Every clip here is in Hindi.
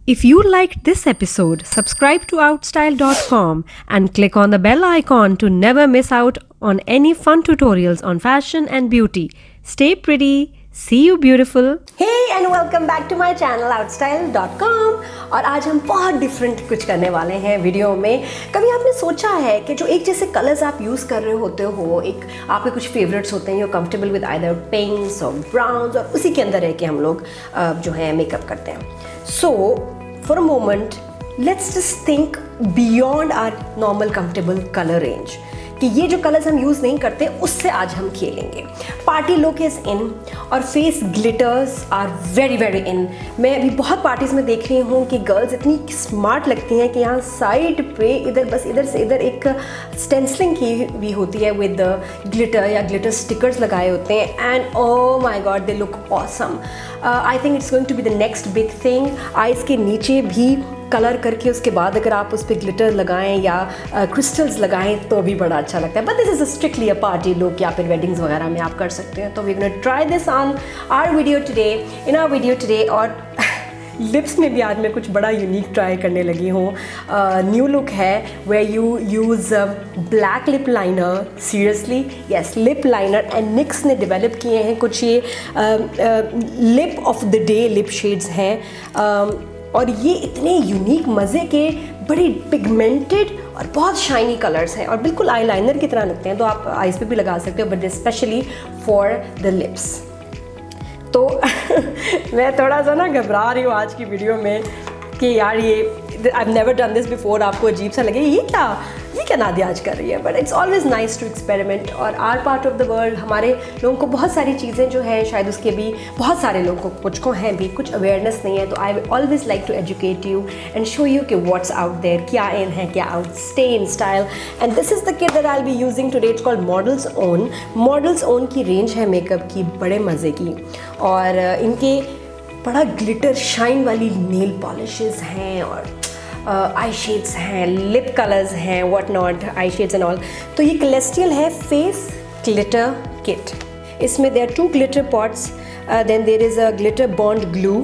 If you liked this episode, subscribe to Outstyle.com and click on the bell icon to never miss out on any fun tutorials on fashion and beauty. Stay pretty. See you beautiful. Hey and welcome back to my channel Outstyle.com। और आज हम बहुत डिफरेंट कुछ करने वाले हैं वीडियो में। कभी आपने सोचा है कि जो एक जैसे कलर्स आप यूज़ कर रहे होते हो, एक आपके कुछ फेवरेट्स होते हैं, यू कंफर्टेबल विद आइदर पिंक्स और ब्राउन्स, और उसी के अंदर है कि हम लोग जो है मेकअप करते हैं। So for a moment let's just think beyond our normal comfortable colour range, कि ये जो कलर्स हम यूज़ नहीं करते उससे आज हम खेलेंगे। पार्टी लुक इज़ इन और face glitters are very very in. मैं अभी बहुत पार्टीज़ में देख रही हूँ कि गर्ल्स इतनी स्मार्ट लगती हैं कि यहाँ साइड पे इधर बस इधर से इधर एक स्टेंसलिंग की भी होती है विद ग्लिटर या ग्लिटर स्टिकर्स लगाए होते हैं, and oh my God they look awesome. I think it's going to be the next big thing. Eyes के नीचे भी कलर करके उसके बाद अगर आप उस पर ग्लिटर लगाएं या क्रिस्टल्स लगाएं तो भी बड़ा अच्छा लगता है। But this is strictly a party look, या फिर वेडिंग्स वगैरह में आप कर सकते हैं। तो we gonna try this on our video today, in our video today. और लिप्स में भी आज मैं कुछ बड़ा यूनिक ट्राई करने लगी हूँ। न्यू लुक है where you use black lip liner. Seriously yes, lip liner, and NYX ने डेवलप किए हैं कुछ ये lip of the day lip shades हैं, और ये इतने यूनिक मज़े के बड़े पिगमेंटेड और बहुत शाइनी कलर्स हैं और बिल्कुल आई लाइनर की तरह लगते हैं। तो आप आइज़ पे भी लगा सकते हो, but specially for the lips. तो मैं थोड़ा सा ना घबरा रही हूँ आज की वीडियो में कि यार ये I have never done this before, आपको अजीब सा लगे ये क्या नादिया आज कर रही है। But it's always nice to experiment. और our part of the world हमारे लोगों को बहुत सारी चीज़ें जो है, शायद उसके भी बहुत सारे लोगों को, कुछ को हैं भी, कुछ अवेयरनेस नहीं है। तो I always like to educate you and show you कि व्हाट्स आउट देयर, क्या इन है, क्या out, stay in style. And this is the kit that I will be using today. It's called Models Own. Models Own की रेंज है मेकअप की बड़े मज़े की, और इनके बड़ा ग्लिटर शाइन वाली नेल पॉलिशेस हैं, और आई शेड्स हैं, लिप कलर्स हैं, what not, eye shades and all. तो ये कैलेस्टियल है फेस ग्लिटर किट। इसमें there 2 glitter pots, then there is a glitter bond glue,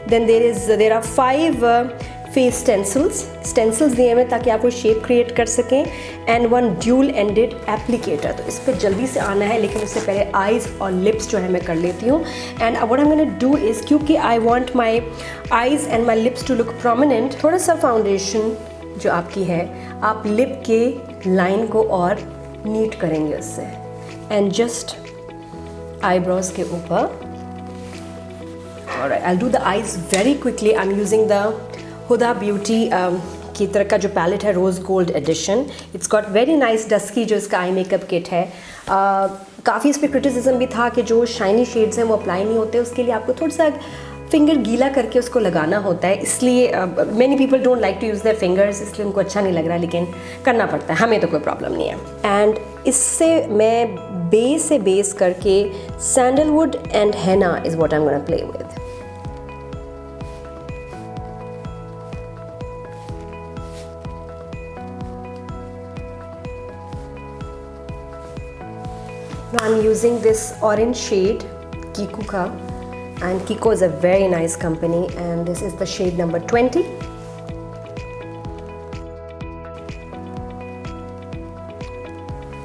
then there are 5 face stencils दिए हुए ताकि आप वो शेप क्रिएट कर सकें, एंड 1 ड्यूल एंडेड एप्लीकेटर। तो इस पर जल्दी से आना है, लेकिन उससे पहले आइज़ और लिप्स जो है मैं कर लेती हूँ। And what I am gonna do is, क्योंकि I want my eyes and my lips to look prominent, थोड़ा सा फाउंडेशन जो आपकी है, आप लिप के लाइन को और नीट करेंगे उससे, एंड जस्ट आईब्रोज के ऊपर। Alright, I will do the eyes very quickly. I am using the Huda beauty की तरह का जो पैलेट है, rose gold edition. It's got very nice dusky जो इसका आई मेकअप किट है। काफ़ी इस पर क्रिटिसिज्म भी था कि जो शाइनी शेड्स हैं वो अप्लाई नहीं होते, उसके लिए आपको थोड़ा सा फिंगर गीला करके उसको लगाना होता है। इसलिए many people don't like to use their fingers, इसलिए उनको अच्छा नहीं लग रहा, लेकिन करना पड़ता है, हमें तो कोई प्रॉब्लम नहीं है। एंड इससे मैं बेस से बेस करके sandalwood and henna is what I am gonna play with. Now I'm using this orange shade, Kiko ka, and Kiko is a very nice company, and this is the shade number 20.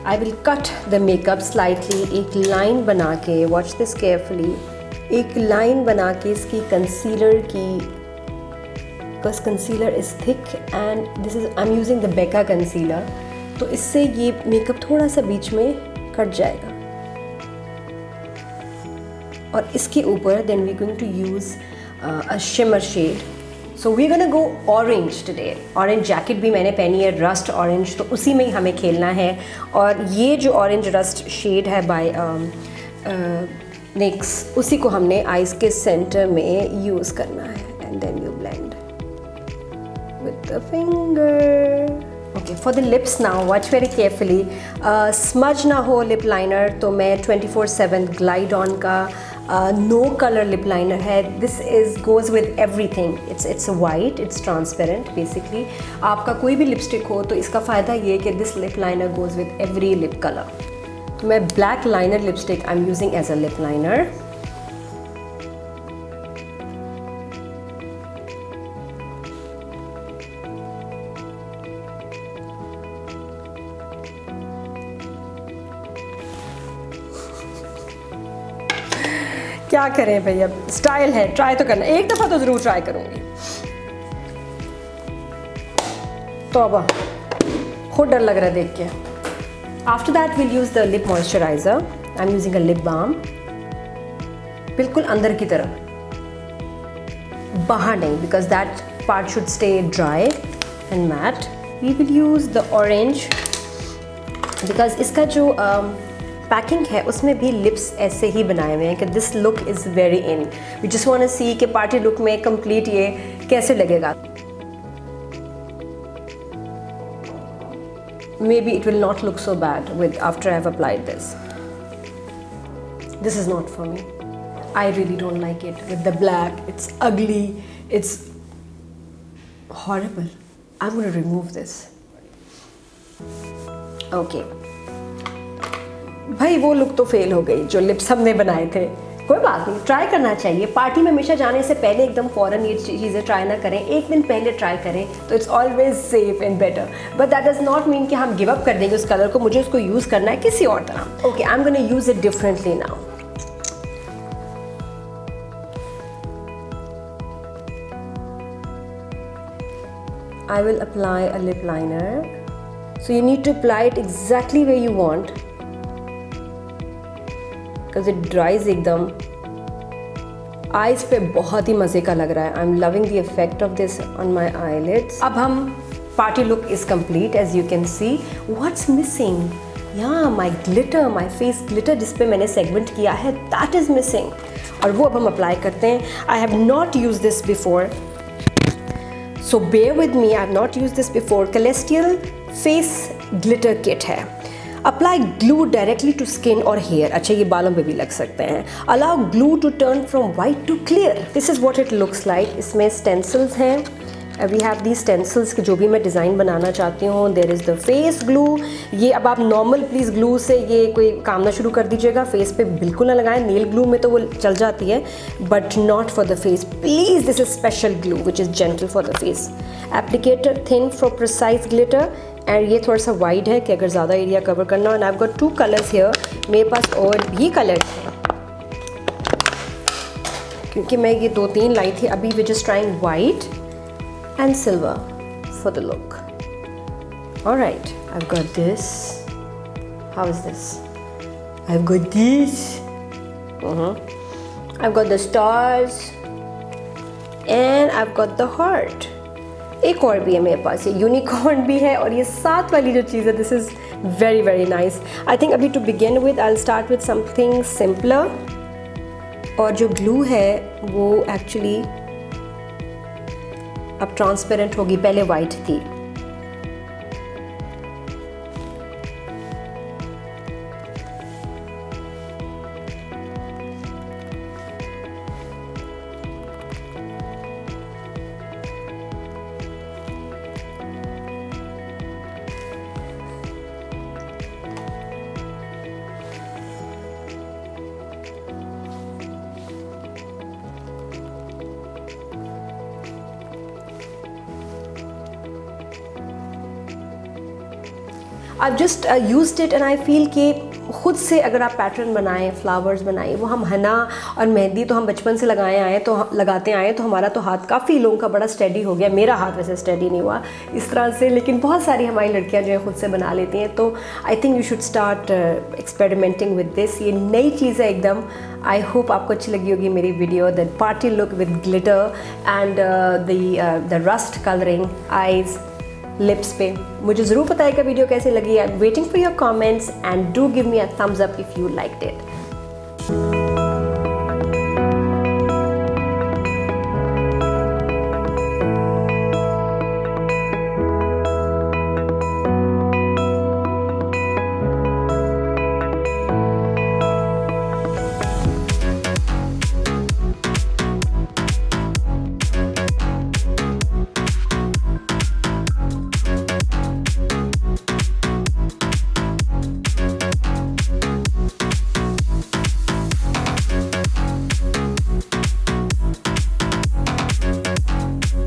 I will cut the makeup slightly, एक line बना के, watch this carefully, एक line बना के इसकी concealer की, because concealer is thick and this is, I'm using the Becca Concealer, तो इससे ये makeup थोड़ा सा बीच में कट जाएगा। और इसके ऊपर then we going to use a shimmer shade. So we gonna go orange today. Orange jacket भी मैंने पहनी है, रस्ट ऑरेंज, तो उसी में ही हमें खेलना है। और ये जो ऑरेंज रस्ट शेड है बाय निक्स, उसी को हमने आइज़ के सेंटर में यूज़ करना है, and then you blend with the finger. Okay, for the lips now watch very carefully, smudge ना हो लिप लाइनर, तो मैं 24/7 ग्लाइड ऑन का नो कलर लिप लाइनर है। This is goes with everything. It's white, it's transparent basically. आपका कोई भी लिपस्टिक हो तो इसका फ़ायदा ये है कि this lip liner goes with every lip colour. तो मैं black liner lipstick I am using as a lip liner. क्या करें भाई, अब स्टाइल है, ट्राई तो करना, एक दफ़ा तो ज़रूर ट्राई करूँगी। तो अब खुद डर लग रहा है देख के। After that will use the lip moisturiser. I am using a lip balm, बिल्कुल अंदर की तरफ, बाहर नहीं, because that part should stay dry and matte. We will use the orange because इसका जो पैकिंग है उसमें भी लिप्स ऐसे ही बनाए हुए हैं कि this look is very in. We just want to see कि पार्टी लुक में कंप्लीट ये कैसे लगेगा। Maybe it will not look so bad with after I've applied this. This is not for me. I really don't like it with the black. It's ugly. It's horrible. I'm going to remove this. Okay. भाई वो लुक तो फेल हो गई जो लिप्स हमने बनाए थे। कोई बात नहीं, ट्राई करना चाहिए। पार्टी में हमेशा जाने से पहले एकदम फ़ौरन ये चीज़ें ट्राई ना करें, एक दिन पहले ट्राई करें तो it's always safe and better. But that does not mean कि हम गिव अप कर देंगे उस कलर को, मुझे उसको यूज़ करना है किसी और तरह। Okay, I am gonna use it differently now. I will apply a lip liner. So you need to apply it exactly where you want because it dries एकदम। Eyes पे बहुत ही मज़े का लग रहा है। I'm loving the effect of this on my eyelids. अब हम party look is complete as you can see. What's missing? Yeah, my glitter, my face glitter जिस पे मैंने segment किया है, that is missing. और वो अब हम apply करते हैं। I have not used this before. So bear with me, I have not used this before. Celestial face glitter kit है। Apply glue directly to skin or hair. अच्छा, ये बालों पे भी लग सकते हैं। Allow glue to turn from white to clear. This is what it looks like. इसमें stencils हैं। We have these stencils के जो भी मैं डिज़ाइन बनाना चाहती हूँ। There is the face glue. ये अब आप नॉर्मल प्लीज़ ग्लू से ये कोई काम ना शुरू कर दीजिएगा, फेस पे बिल्कुल ना लगाएं। नेल ग्लू में तो वो चल जाती है, but not for the face please. This is special glue which is gentle for the face. Applicator thin for precise glitter, and ये थोड़ा सा वाइड है कि अगर ज़्यादा एरिया कवर करना हो। And I have got 2 colours here. मेरे पास और भी कलर हैं क्योंकि मैं ये 2-3 लाई थी अभी। We just trying white and silver for the look. All right, I've got this. How is this? I've got this. I've got the stars and I've got the heart. एक और भी है मेरे पास, ये यूनिकॉर्न भी है और ये साथ वाली जो चीज़ है, this is very very nice. I think अभी to begin with I will start with something simpler. और जो ग्लू है वो एक्चुअली अब ट्रांसपेरेंट होगी, पहले वाइट थी। I've just used it and I feel कि खुद से अगर आप पैटर्न बनाएं, फ्लावर्स बनाएं, वो हम हना और मेहंदी तो हम बचपन से लगाते आए तो हमारा तो हाथ काफ़ी लोगों का बड़ा स्टेडी हो गया। मेरा हाथ वैसे स्टेडी नहीं हुआ इस तरह से, लेकिन बहुत सारी हमारी लड़कियां जो है खुद से बना लेती हैं। तो I think you should start experimenting with this. ये नई चीज़ है एकदम। आई होप आपको अच्छी लगी होगी मेरी video. The party look with glitter and the rust colouring eyes lips पे। मुझे ज़रूर बताइएगा वीडियो कैसी लगी। I am waiting for your comments and do give me a thumbs up if you liked it.